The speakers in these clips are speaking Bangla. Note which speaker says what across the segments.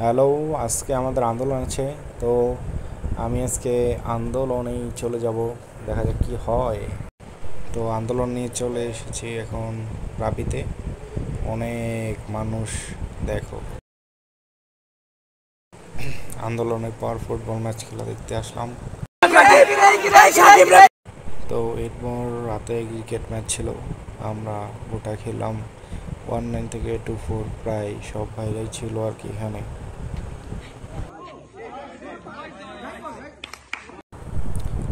Speaker 1: হ্যালো, আজকে আমাদের আন্দোলন আছে। তো আমি আজকে আন্দোলনেই চলে যাব, দেখা যাক কি হয়। তো আন্দোলন নিয়ে চলে এসেছি এখন রাবিতে। অনেক মানুষ, দেখো, আন্দোলনের পর ফুটবল ম্যাচ খেলা দেখতে আসলাম। তো এরপর রাতে ক্রিকেট ম্যাচ ছিল, আমরা ওটা খেললাম। 1-9 থেকে 2-4 প্রায় সব ভাইরাই ছিল আর কি এখানে।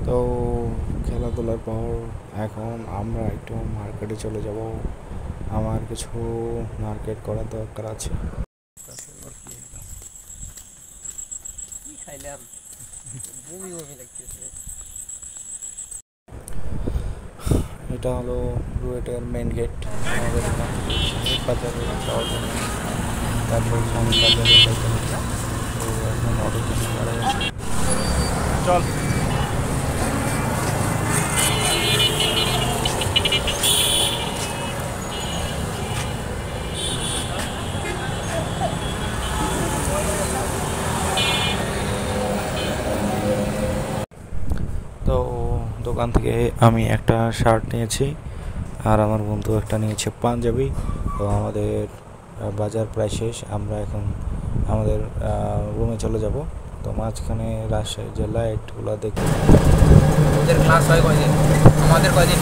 Speaker 1: তো খেলাধুলার পর এখন আমরা একটু মার্কেটে চলে যাব। আমার কিছু মার্কেট করার দরকার আছে। এটা হলো রুয়েটের মেন গেট। আমাদের এখান থেকে শাহিদ বাজারে যাওয়ার জন্য, তারপর শাহিদ বাজারে যাইতে হবে। তো এখন অটোর জন্য দাঁড়ায় আছি। চল। তো দোকান থেকে আমি একটা শার্ট নিয়েছি, আর আমার বন্ধু একটা নিয়েছে পাঞ্জাবি। তো আমাদের বাজার প্রায় শেষ, আমরা এখন আমাদের রুমে চলে যাব। তো মাঝখানে রাজশাহী যে লাইটগুলো দেখতে,
Speaker 2: ওদের ক্লাস হয় কয়দিন, আমাদের কয়দিন।